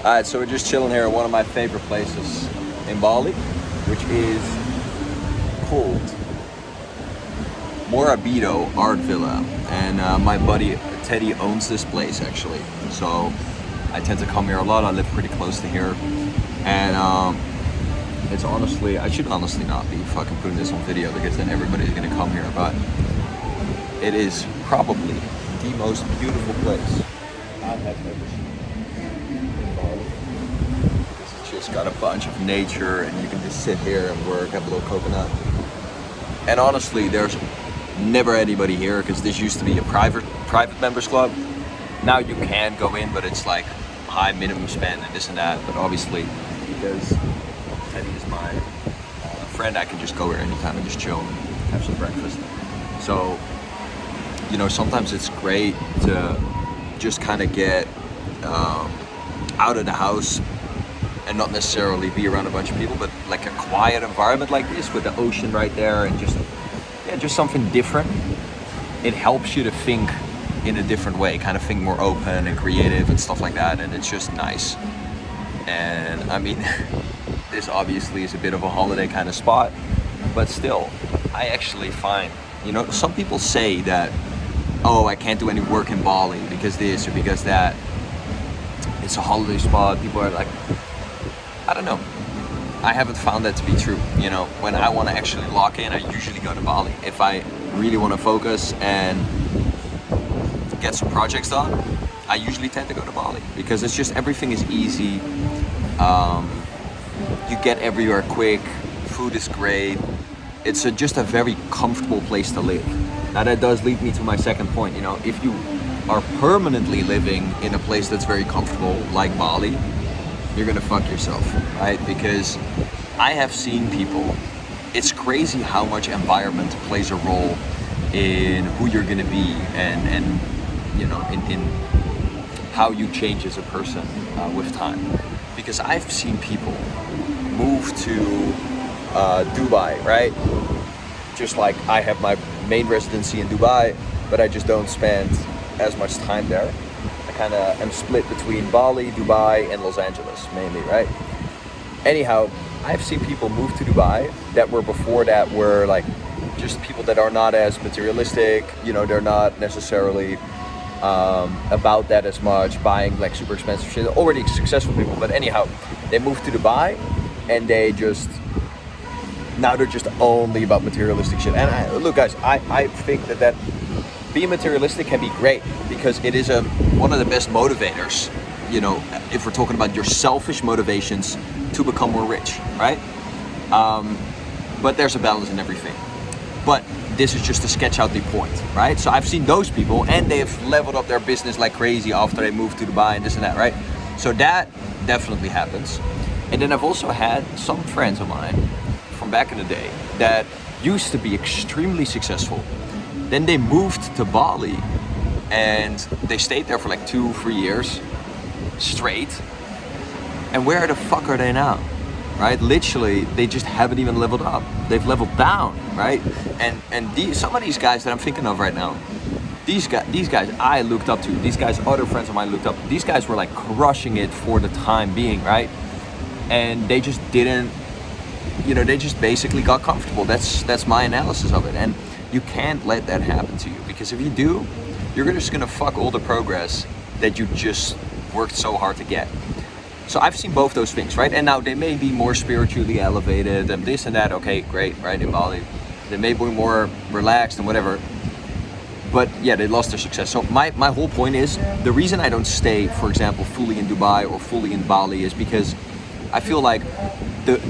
Alright, so we're just chilling here at one of my favorite places in Bali, which is called Morabito Art Villa. And my buddy Teddy owns this place actually. So I tend to come here a lot. I live pretty close to here. And it's honestly, I should honestly not be fucking putting this on video because then everybody's gonna come here. But it is probably the most beautiful place I have ever seen. It's just got a bunch of nature and you can just sit here and work, have a little coconut. And honestly, there's never anybody here because this used to be a private members club. Now you can go in, but it's like high minimum spend and this and that. But obviously, because Teddy is my friend, I can just go here anytime and just chill and have some breakfast. So, you know, sometimes it's great to just kind of get out of the house and not necessarily be around a bunch of people, but like a quiet environment like this with the ocean right there and just something different. It helps you to think in a different way, kind of think more open and creative and stuff like that, and it's just nice. And I mean, this obviously is a bit of a holiday kind of spot, but still, I actually find, you know, some people say that, oh, I can't do any work in Bali because this or because that. It's a holiday spot. People are like, I don't know. I haven't found that to be true. You know, when I want to actually lock in, I usually go to Bali. If I really want to focus and get some projects done, I usually tend to go to Bali because it's just, everything is easy. You get everywhere quick. Food is great. It's just a very comfortable place to live. Now that does lead me to my second point. You know, if you are permanently living in a place that's very comfortable, like Bali, you're gonna fuck yourself, right? Because I have seen people, it's crazy how much environment plays a role in who you're gonna be and you know, in how you change as a person with time. Because I've seen people move to Dubai, right? Just like I have my main residency in Dubai, but I just don't spend as much time there. I kind of am split between Bali, Dubai, and Los Angeles mainly, right? Anyhow, I've seen people move to Dubai that were before that were like just people that are not as materialistic, you know, they're not necessarily about that as much, buying like super expensive shit, already successful people. But anyhow, they moved to Dubai and now they're just only about materialistic shit. And look guys, I think that being materialistic can be great because it is one of the best motivators, you know, if we're talking about your selfish motivations to become more rich, right? But there's a balance in everything. But this is just to sketch out the point, right? So I've seen those people and they've leveled up their business like crazy after they moved to Dubai and this and that, right? So that definitely happens. And then I've also had some friends of mine from back in the day that used to be extremely successful. Then they moved to Bali and they stayed there for like 2-3 years straight. And where the fuck are they now? Right? Literally, they just haven't even leveled up. They've leveled down, right? And some of these guys that I'm thinking of right now, these guys I looked up to, these guys, other friends of mine looked up. These guys were like crushing it for the time being, right? And they just didn't, you know, they just basically got comfortable. That's my analysis of it. And you can't let that happen to you because if you do, you're just gonna fuck all the progress that you just worked so hard to get. So I've seen both those things, right? And now they may be more spiritually elevated and this and that. Okay, great, right? In Bali, they may be more relaxed and whatever. But yeah, they lost their success. So my whole point is, the reason I don't stay, for example, fully in Dubai or fully in Bali is because I feel like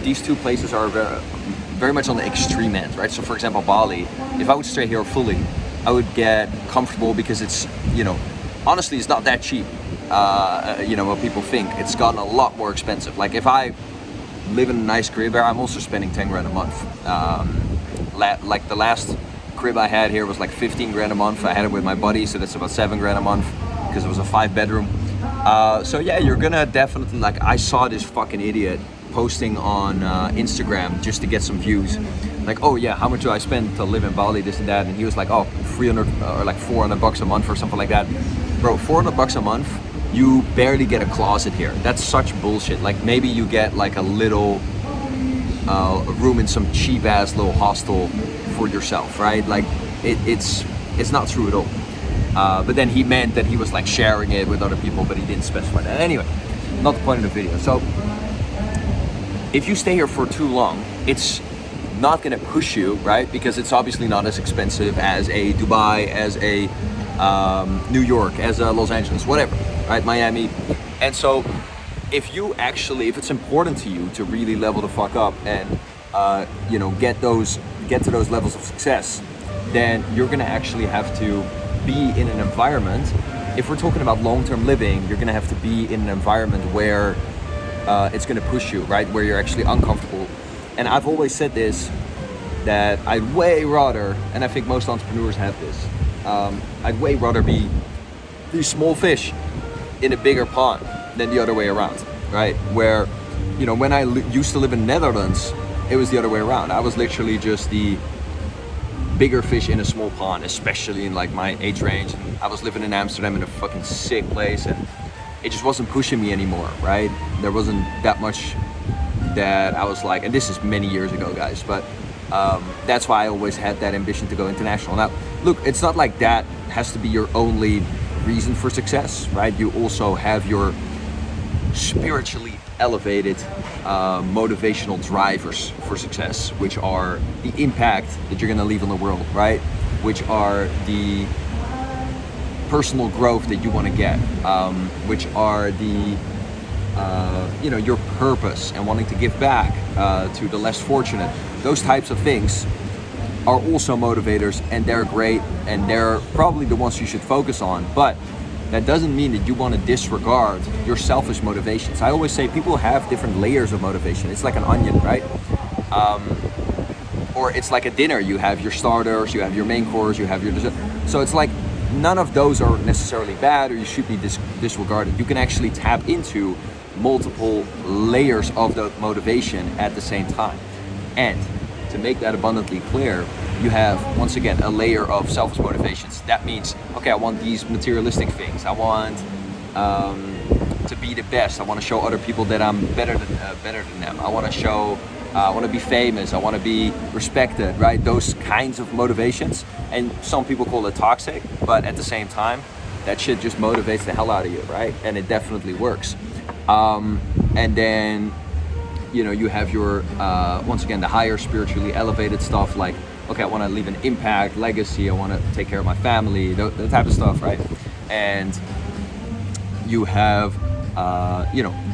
these two places are very much on the extreme end, right? So for example, Bali, if I would stay here fully, I would get comfortable because it's, you know, honestly, it's not that cheap. You know, what people think. It's gotten a lot more expensive. Like if I live in a nice crib here, I'm also spending 10 grand a month. Like the last crib I had here was like 15 grand a month. I had it with my buddy, so that's about 7 grand a month because it was a 5-bedroom. So yeah, you're gonna definitely, like, I saw this fucking idiot posting on Instagram just to get some views. Like, oh yeah, how much do I spend to live in Bali, this and that? And he was like, oh, 300 or like $400 a month or something like that. Bro, $400 a month you barely get a closet here. That's such bullshit. Like maybe you get like a little room in some cheap ass little hostel for yourself, right? Like it's not true at all. But then he meant that he was like sharing it with other people, but he didn't specify that. Anyway, not the point of the video. So if you stay here for too long, it's not gonna push you, right? Because it's obviously not as expensive as a Dubai, as a New York, as a Los Angeles, whatever, right? Miami. And so if it's important to you to really level the fuck up and get to those levels of success, then you're gonna actually have to be in an environment. If we're talking about long-term living, you're gonna have to be in an environment where it's gonna push you, right? Where you're actually uncomfortable. And I've always said this, that I'd way rather, and I think most entrepreneurs have this, I'd way rather be these small fish in a bigger pond than the other way around, right? Where, when I used to live in Netherlands, it was the other way around. I was literally just the bigger fish in a small pond, especially in like my age range. And I was living in Amsterdam in a fucking sick place, and it just wasn't pushing me anymore, right? There wasn't that much that I was like, and this is many years ago, guys, but that's why I always had that ambition to go international. Now, look, it's not like that has to be your only reason for success, right? You also have your spiritually elevated motivational drivers for success, which are the impact that you're gonna leave on the world, right? Which are the personal growth that you want to get, which are the your purpose and wanting to give back to the less fortunate. Those types of things are also motivators, and they're great, and they're probably the ones you should focus on. But that doesn't mean that you want to disregard your selfish motivations. I always say people have different layers of motivation. It's like an onion, right? Or it's like a dinner. You have your starters, you have your main course, you have your dessert. So it's like none of those are necessarily bad, or you should be disregarded. You can actually tap into multiple layers of the motivation at the same time. And to make that abundantly clear, you have, once again, a layer of selfish motivations. That means, okay, I want these materialistic things. I want to be the best. I want to show other people that I'm better than them. I want to show, I want to be famous. I want to be respected, right? Those kinds of motivations. And some people call it toxic, but at the same time, that shit just motivates the hell out of you, right? And it definitely works. And then, you have your, once again, the higher spiritually elevated stuff, like, okay, I want to leave an impact, legacy, I want to take care of my family, that type of stuff, right? And you have,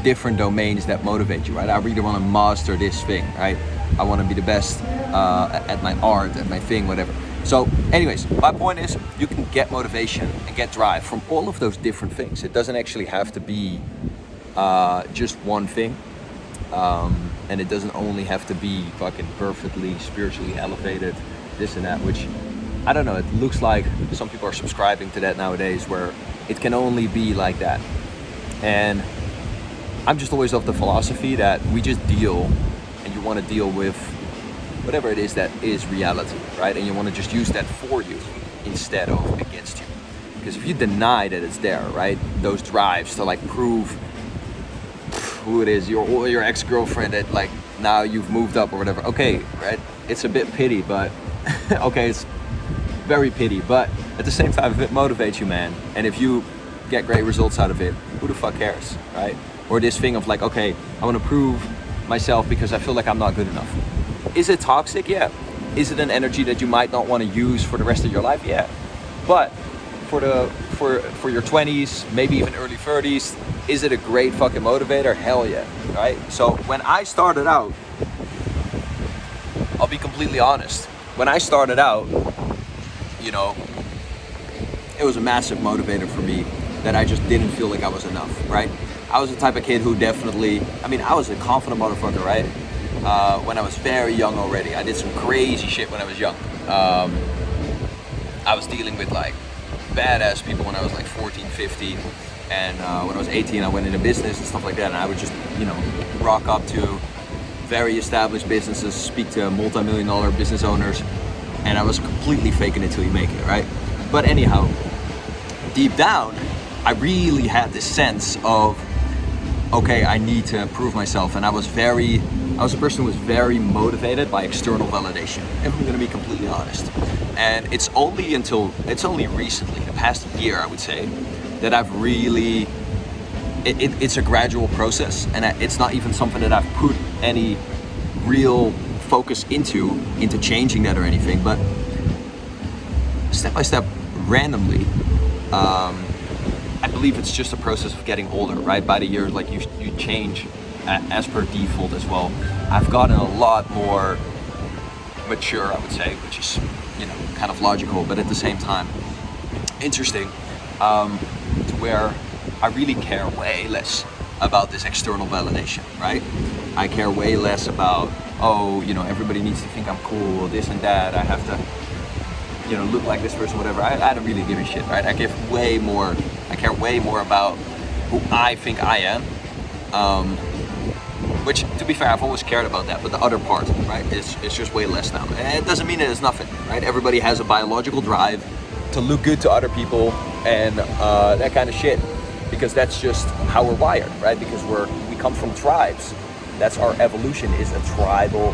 different domains that motivate you, right? I really want to master this thing, right? I want to be the best at my art, at my thing, whatever. So anyways, my point is, you can get motivation and get drive from all of those different things. It doesn't actually have to be just one thing. And it doesn't only have to be fucking perfectly spiritually elevated, this and that, which, I don't know, it looks like some people are subscribing to that nowadays, where it can only be like that. And I'm just always of the philosophy that we just deal, and you want to deal with whatever it is that is reality, right? And you want to just use that for you instead of against you. Because if you deny that it's there, right, those drives to like prove who it is, your ex-girlfriend, that like now you've moved up or whatever, okay, right? It's a bit pity, but okay, it's very pity, but at the same time, if it motivates you, man, and if you get great results out of it, who the fuck cares, right? Or this thing of like, okay, I want to prove myself because I feel like I'm not good enough. Is it toxic? Yeah. Is it an energy that you might not want to use for the rest of your life? Yeah. But for your 20s, maybe even early 30s, is it a great fucking motivator? Hell yeah, right? So when I started out, I'll be completely honest. When I started out, it was a massive motivator for me that I just didn't feel like I was enough, right? I was the type of kid who definitely, I was a confident motherfucker, right? When I was very young already. I did some crazy shit when I was young. I was dealing with like badass people when I was like 14, 15. And when I was 18, I went into business and stuff like that. And I would just, rock up to very established businesses, speak to multi-million-dollar business owners. And I was completely faking it till you make it, right? But anyhow, deep down, I really had this sense of, okay, I need to prove myself. And I was a person who was very motivated by external validation, if I'm going to be completely honest. And it's only recently, the past year, I would say, that I've really, it's a gradual process, and it's not even something that I've put any real focus into changing that or anything, but step by step, randomly, I believe it's just a process of getting older, right? By the years, like you change as per default as well. I've gotten a lot more mature, I would say, which is, kind of logical, but at the same time, interesting, to where I really care way less about this external validation, right? I care way less about, everybody needs to think I'm cool, this and that, I have to, look like this person, whatever. I don't really give a shit, right? I care way more about who I think I am, which, to be fair, I've always cared about that, but the other part, right, it's just way less now. And it doesn't mean that it's nothing, right? Everybody has a biological drive to look good to other people and that kind of shit, because that's just how we're wired, right? Because we come from tribes. That's our evolution, is a tribal,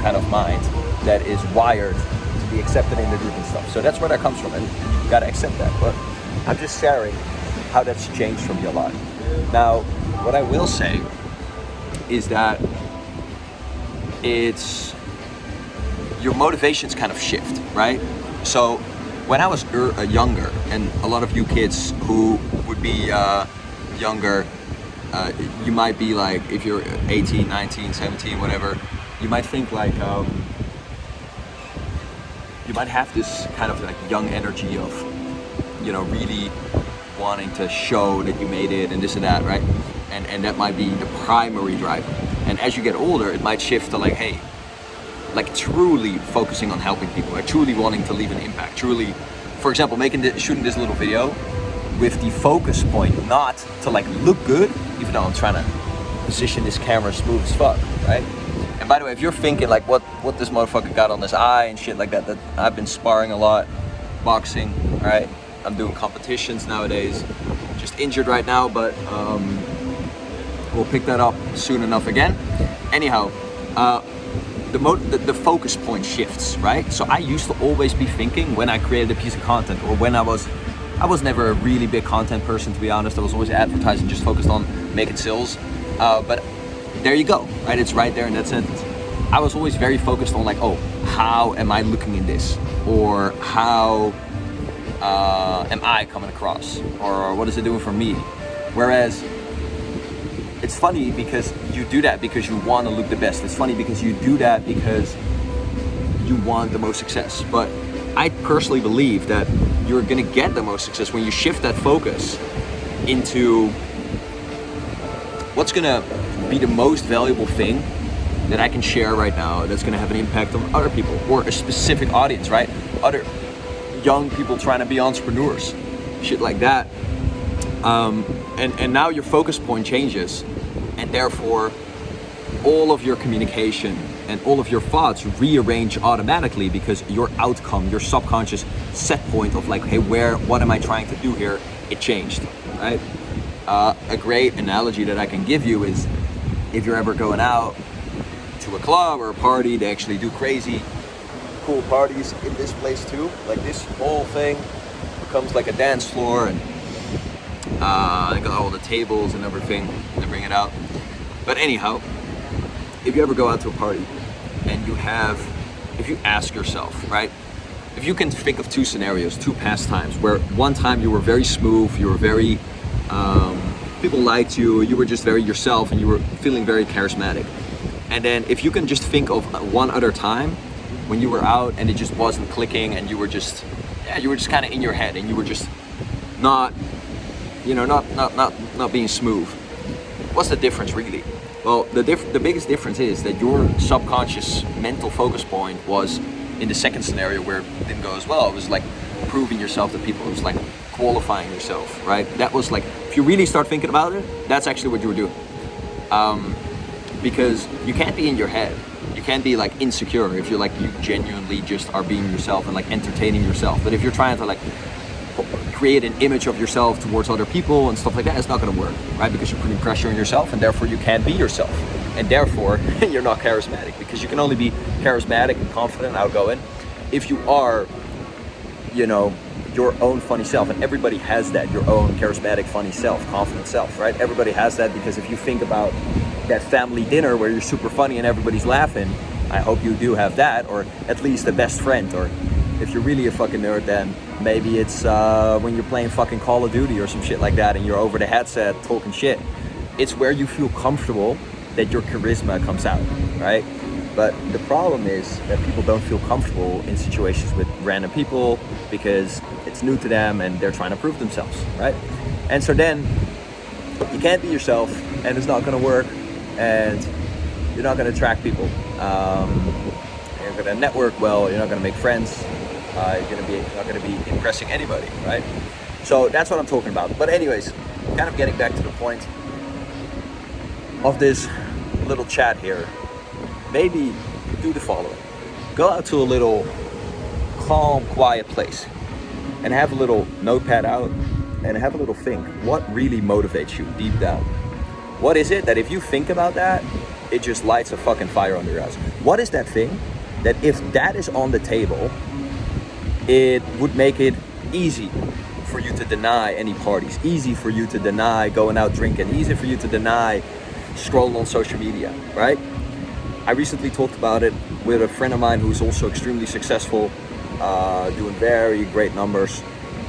kind of mind that is wired to be accepted in the group and stuff. So that's where that comes from, and you gotta accept that. But I'm just sharing how that's changed for me a lot. Now, what I will say is that your motivations kind of shift, right? So when I was younger, and a lot of you kids who would be younger, you might be like, if you're 18, 19, 17, whatever, you might think like, you might have this kind of like young energy of, really wanting to show that you made it and this and that, right? And that might be the primary driver. And as you get older, it might shift to like, hey, like truly focusing on helping people, like truly wanting to leave an impact, truly, for example, shooting this little video with the focus point not to like look good, even though I'm trying to position this camera smooth as fuck, right? And by the way, if you're thinking like what this motherfucker got on his eye and shit like that I've been sparring a lot, boxing, right? I'm doing competitions nowadays, just injured right now, but we'll pick that up soon enough again. Anyhow, the focus point shifts, right? So I used to always be thinking, when I created a piece of content, or when I was never a really big content person, to be honest. I was always advertising, just focused on making sales. But there you go, right? It's right there in that sentence. I was always very focused on like, oh, how am I looking in this? Or how am I coming across? Or what is it doing for me? Whereas it's funny because you do that because you want to look the best. It's funny because you do that because you want the most success. But I personally believe that you're gonna get the most success when you shift that focus into what's gonna be the most valuable thing that I can share right now that's gonna have an impact on other people or a specific audience, right? Other young people trying to be entrepreneurs, shit like that. And now your focus point changes, and therefore all of your communication and all of your thoughts rearrange automatically, because your outcome, your subconscious set point of like, hey, what am I trying to do here? It changed, right? A great analogy that I can give you is if you're ever going out to a club or a party, they actually do crazy cool parties in this place too. Like this whole thing becomes like a dance floor, and they got all the tables and everything, they bring it out. But anyhow, if you ever go out to a party and if you ask yourself, right, if you can think of two scenarios, two past times, where one time you were very smooth, you were very, people liked you, you were just very yourself, and you were feeling very charismatic. And then if you can just think of one other time when you were out and it just wasn't clicking, and you were just kind of in your head, and you were just not being smooth. What's the difference really? Well, the biggest difference is that your subconscious mental focus point was in the second scenario where it didn't go as well. It was like proving yourself to people. It was like qualifying yourself, right? That was like, if you really start thinking about it, that's actually what you were doing. Because you can't be in your head. You can't be like insecure if you genuinely just are being yourself and like entertaining yourself. But if you're trying to like create an image of yourself towards other people and stuff like that, it's not going to work, right? Because you're putting pressure on yourself, and therefore you can't be yourself, and therefore you're not charismatic, because you can only be charismatic and confident, outgoing, if you are, you know, your own funny self. And everybody has that, your own charismatic, funny self, confident self, right? Everybody has that, because if you think about that family dinner where you're super funny and everybody's laughing, I hope you do have that, or at least a best friend. Or if you're really a fucking nerd, then maybe it's when you're playing fucking Call of Duty or some shit like that and you're over the headset talking shit. It's where you feel comfortable that your charisma comes out, right? But the problem is that people don't feel comfortable in situations with random people because it's new to them and they're trying to prove themselves, right? And so then you can't be yourself, and it's not going to work, and you're not going to attract people. You're going to network well. You're not going to make friends. You're not going to be impressing anybody, right? So that's what I'm talking about. But anyways, kind of getting back to the point of this little chat here. Maybe do the following. Go out to a little calm, quiet place and have a little notepad out and have a little think. What really motivates you deep down? What is it that if you think about that, it just lights a fucking fire under your ass? What is that thing that if that is on the table, it would make it easy for you to deny any parties, easy for you to deny going out drinking, easy for you to deny scrolling on social media, right? I recently talked about it with a friend of mine who's also extremely successful, doing very great numbers.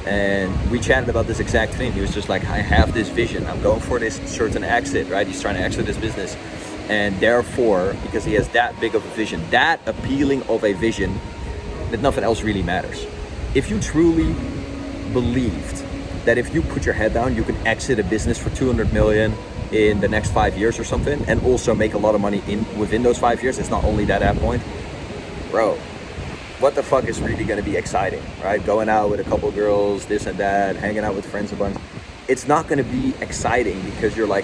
And we chatted about this exact thing. He was just like, I have this vision. I'm going for this certain exit, right? He's trying to exit his business. And therefore, because he has that big of a vision, that appealing of a vision, that nothing else really matters. If you truly believed that if you put your head down, you can exit a business for 200 million in the next 5 years or something, and also make a lot of money within those 5 years, it's not only that point, bro, what the fuck is really gonna be exciting, right? Going out with a couple of girls, this and that, hanging out with friends a bunch. It's not gonna be exciting because you're like,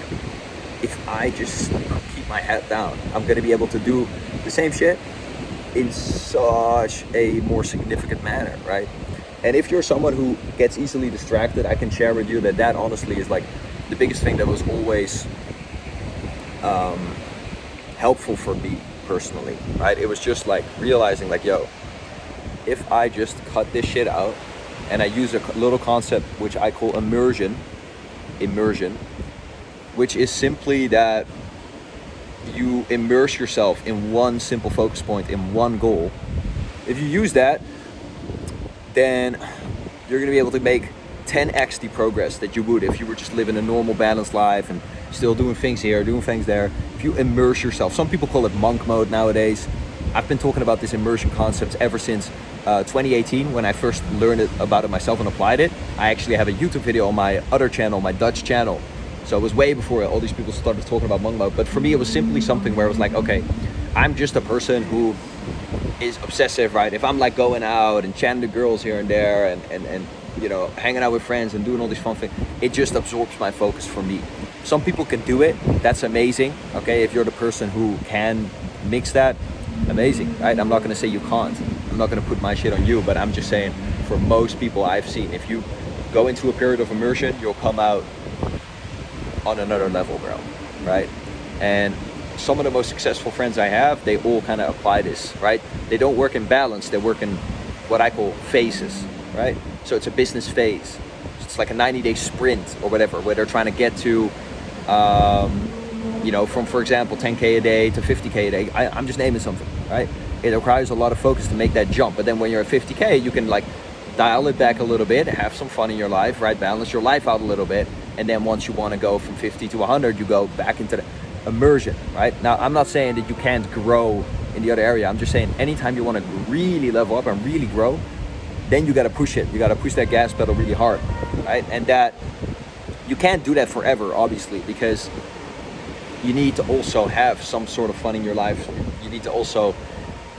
if I just keep my head down, I'm gonna be able to do the same shit in such a more significant manner, right? And if you're someone who gets easily distracted, I can share with you that honestly is like the biggest thing that was always helpful for me personally, right? It was just like realizing like, yo, if I just cut this shit out and I use a little concept which I call immersion, which is simply that you immerse yourself in one simple focus point, in one goal. If you use that, then you're gonna be able to make 10x the progress that you would if you were just living a normal balanced life and still doing things here, doing things there. If you immerse yourself, some people call it monk mode nowadays. I've been talking about this immersion concept ever since 2018 when I first learned about it myself and applied it. I actually have a YouTube video on my other channel, my Dutch channel. So it was way before all these people started talking about monk mode. But for me, it was simply something where it was like, okay, I'm just a person who is obsessive, right? If I'm like going out and chatting to girls here and there and you know, hanging out with friends and doing all these fun things, it just absorbs my focus for me. Some people can do it, that's amazing, okay? If you're the person who can mix that, amazing, right? I'm not gonna say you can't. I'm not gonna put my shit on you, but I'm just saying for most people I've seen, if you go into a period of immersion, you'll come out on another level, bro, right? And some of the most successful friends I have, they all kind of apply this, right? They don't work in balance, they work in what I call phases, right? So it's a business phase. It's like a 90-day sprint or whatever, where they're trying to get to, you know, from, for example, 10K a day to 50K a day. I'm just naming something, right? It requires a lot of focus to make that jump. But then when you're at 50K, you can like dial it back a little bit, have some fun in your life, right? Balance your life out a little bit. And then once you want to go from 50 to 100, you go back into the immersion, right? Now, I'm not saying that you can't grow in the other area. I'm just saying anytime you want to really level up and really grow, then you got to push it. You got to push that gas pedal really hard, right? And that you can't do that forever, obviously, because you need to also have some sort of fun in your life. You need to also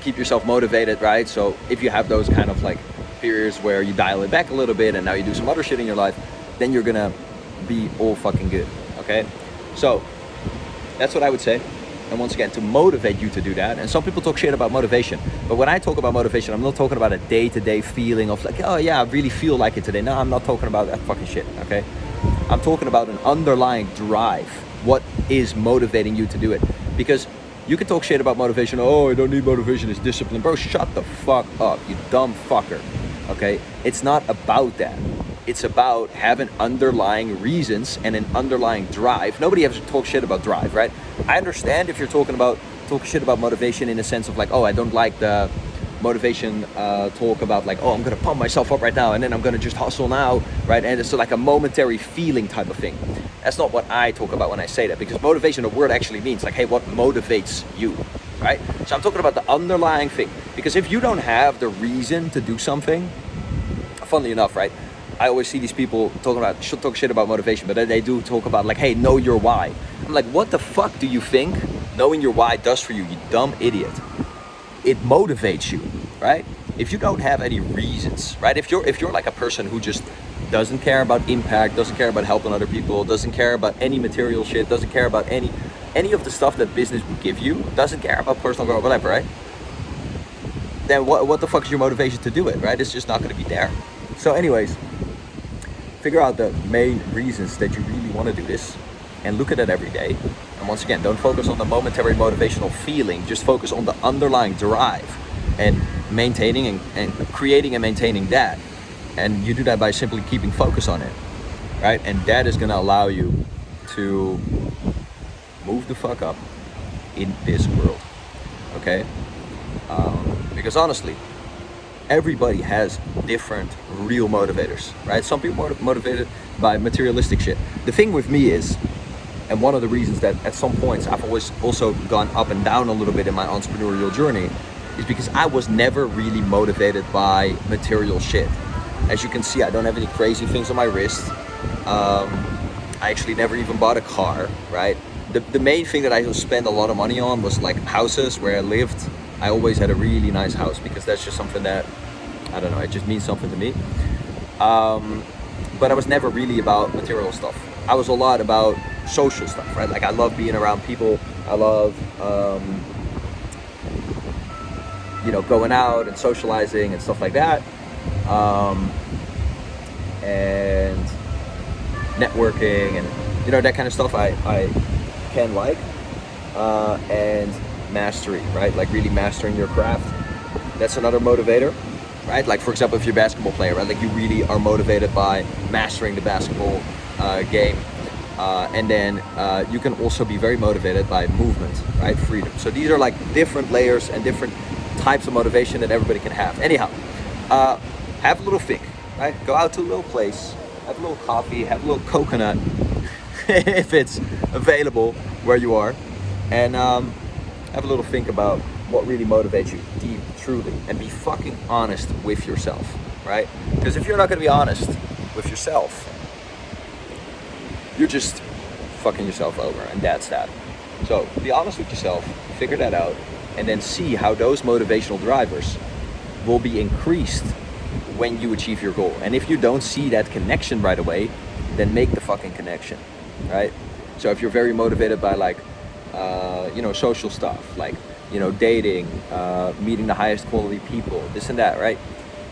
keep yourself motivated, right? So if you have those kind of like periods where you dial it back a little bit and now you do some other shit in your life, then you're gonna be all fucking good, okay? So that's what I would say. and once again to motivate you to do that. And some people talk shit about motivation, but when I talk about motivation, I'm not talking about a day-to-day feeling of like, oh yeah, I really feel like it today. No, I'm not talking about that fucking shit, okay? I'm talking about an underlying drive. What is motivating you to do it? Because you can talk shit about motivation. Oh, I don't need motivation, it's discipline. Bro, shut the fuck up, you dumb fucker, okay? It's not about that. It's about having underlying reasons and an underlying drive. Nobody ever talks shit about drive, right? I understand if you're talking shit about motivation in a sense of like, oh, I don't like the motivation talk about like, oh, I'm gonna pump myself up right now and then I'm gonna just hustle now, right? And it's like a momentary feeling type of thing. That's not what I talk about when I say that, because motivation, the word actually means like, hey, what motivates you, right? So I'm talking about the underlying thing, because if you don't have the reason to do something, funnily enough, right? I always see these people talk shit about motivation, but then they do talk about like, hey, know your why. I'm like, what the fuck do you think knowing your why does for you, you dumb idiot? It motivates you, right? If you don't have any reasons, right? If you're like a person who just doesn't care about impact, doesn't care about helping other people, doesn't care about any material shit, doesn't care about any of the stuff that business would give you, doesn't care about personal growth, whatever, right? Then what the fuck is your motivation to do it, right? It's just not going to be there. So anyways, figure out the main reasons that you really want to do this and look at it every day. And once again, don't focus on the momentary motivational feeling, just focus on the underlying drive and maintaining and creating and maintaining that. And you do that by simply keeping focus on it, right? And that is going to allow you to move the fuck up in this world, okay? Because honestly, everybody has different real motivators, right? Some people are motivated by materialistic shit. The thing with me is, and one of the reasons that at some points I've always also gone up and down a little bit in my entrepreneurial journey, is because I was never really motivated by material shit. As you can see, I don't have any crazy things on my wrist. I actually never even bought a car, right? The main thing that I spent a lot of money on was like houses where I lived. I always had a really nice house because that's just something that, I don't know, it just means something to me. But I was never really about material stuff. I was a lot about social stuff, right? Like I love being around people. I love, going out and socializing and stuff like that. And networking and, that kind of stuff I can like. And mastery, right? Like really mastering your craft. That's another motivator, right? Like for example, if you're a basketball player, right? Like you really are motivated by mastering the basketball game. And then you can also be very motivated by movement, right? Freedom. So these are like different layers and different types of motivation that everybody can have. Anyhow, have a little think, right? Go out to a little place, have a little coffee, have a little coconut, if it's available where you are, and have a little think about what really motivates you deep, truly, and be fucking honest with yourself, right? Because if you're not going to be honest with yourself, you're just fucking yourself over, and that's that. So be honest with yourself, figure that out, and then see how those motivational drivers will be increased when you achieve your goal. And if you don't see that connection right away, then make the fucking connection, right? So if you're very motivated by like, social stuff, like, dating, meeting the highest quality people, this and that, right?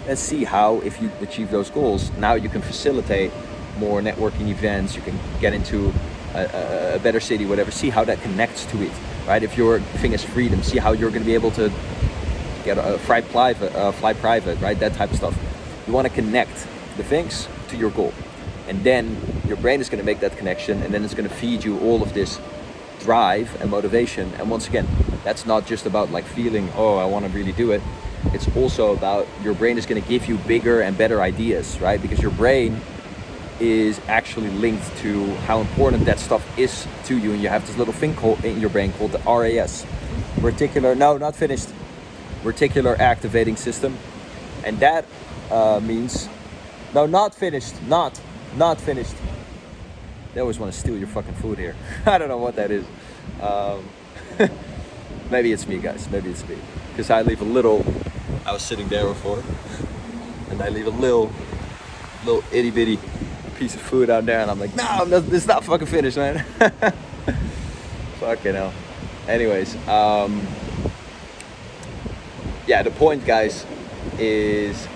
Let's see how, if you achieve those goals, now you can facilitate more networking events, you can get into a better city, whatever, see how that connects to it, right? If your thing is freedom, see how you're going to be able to get a fly private, right? That type of stuff. You want to connect the things to your goal, and then your brain is going to make that connection, and then it's going to feed you all of this drive and motivation. And once again, that's not just about like feeling, oh, I want to really do it. It's also about your brain is going to give you bigger and better ideas, right? Because your brain is actually linked to how important that stuff is to you, and you have this little thing in your brain called the RAS, reticular activating system, and that means not finished. They always want to steal your fucking food here. I don't know what that is. Maybe it's me, guys. Maybe it's me, because I was sitting there before, and I leave a little itty bitty piece of food out there, and I'm like, no, it's not fucking finished, man. Fucking hell. Anyways, yeah, the point, guys, is,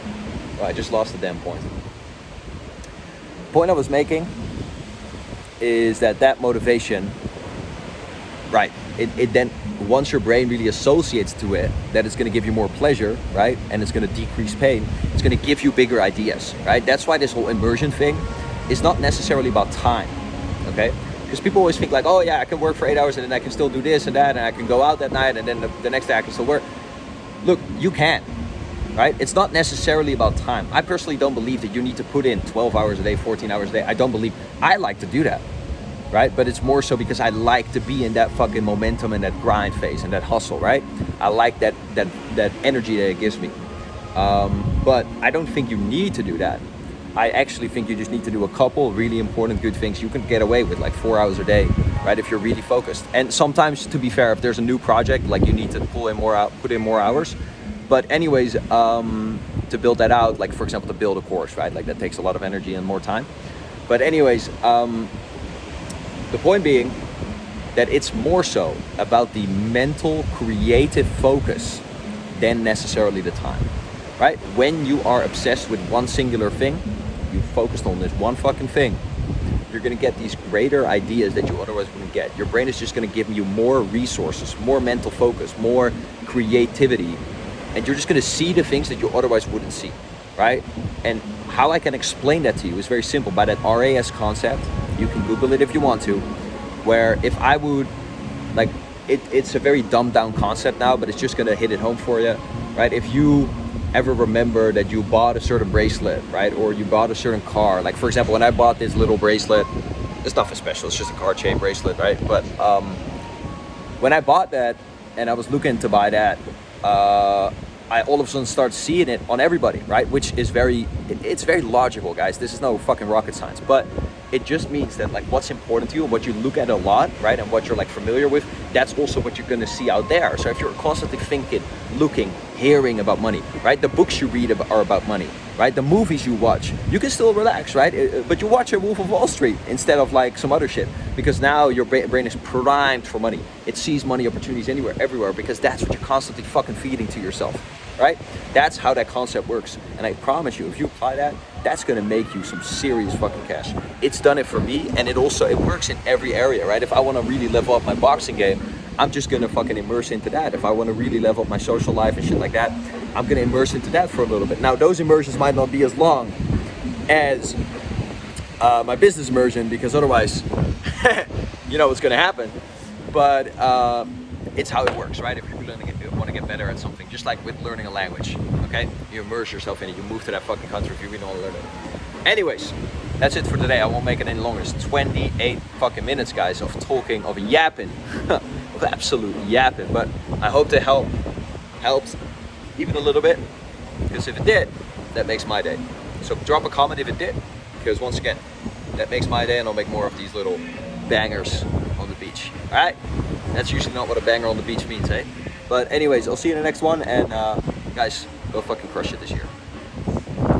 oh, I just lost the damn point. The point I was making is that motivation, right? It then, once your brain really associates to it, that it's going to give you more pleasure, right? And it's going to decrease pain. It's going to give you bigger ideas, right? That's why this whole immersion thing is not necessarily about time, okay? Because people always think like, oh yeah, I can work for 8 hours and then I can still do this and that, and I can go out that night and then the next day I can still work. Look, you can, right? It's not necessarily about time. I personally don't believe that you need to put in 12 hours a day, 14 hours a day. I don't believe, I like to do that, right? But it's more so because I like to be in that fucking momentum and that grind phase and that hustle, right? I like that energy that it gives me. But I don't think you need to do that. I actually think you just need to do a couple really important good things you can get away with, like 4 hours a day, right? If you're really focused. And sometimes, to be fair, if there's a new project, like you need to put in more hours. But anyways, to build that out, like for example, to build a course, right? Like that takes a lot of energy and more time. But anyways, the point being that it's more so about the mental creative focus than necessarily the time, right? When you are obsessed with one singular thing, you focused on this one fucking thing, you're gonna get these greater ideas that you otherwise wouldn't get. Your brain is just gonna give you more resources, more mental focus, more creativity, and you're just gonna see the things that you otherwise wouldn't see, right? And how I can explain that to you is very simple, by that RAS concept. You can Google it if you want to, where if I would, like, it's a very dumbed down concept now, but it's just gonna hit it home for you, right? If you ever remember that you bought a certain bracelet, right? Or you bought a certain car. Like for example, when I bought this little bracelet, it's nothing special, it's just a car chain bracelet, right? But when I bought that and I was looking to buy that, I all of a sudden start seeing it on everybody, right? Which is it's very logical, guys. This is no fucking rocket science, but it just means that like what's important to you and what you look at a lot, right? And what you're like familiar with, that's also what you're gonna see out there. So if you're constantly thinking, looking, hearing about money, right? The books you read are about money, right? The movies you watch, you can still relax, right? But you watch a Wolf of Wall Street instead of like some other shit, because now your brain is primed for money. It sees money opportunities anywhere, everywhere, because that's what you're constantly fucking feeding to yourself, right? That's how that concept works. And I promise you, if you apply that, that's gonna make you some serious fucking cash. It's done it for me, and it works in every area, right? If I wanna really level up my boxing game, I'm just gonna fucking immerse into that. If I wanna really level up my social life and shit like that, I'm gonna immerse into that for a little bit. Now, those immersions might not be as long as my business immersion, because otherwise, you know what's gonna happen. But it's how it works, right? If you really want to get better at something, just like with learning a language, okay? You immerse yourself in it, you move to that fucking country if you really want to learn it. Anyways, that's it for today. I won't make it any longer. It's 28 fucking minutes, guys, of talking, of yapping, of absolute yapping. But I hope to helped even a little bit, because if it did, that makes my day. So drop a comment if it did, because once again, that makes my day, and I'll make more of these little bangers on the beach. All right? That's usually not what a banger on the beach means, eh? But anyways, I'll see you in the next one, and guys, go fucking crush it this year.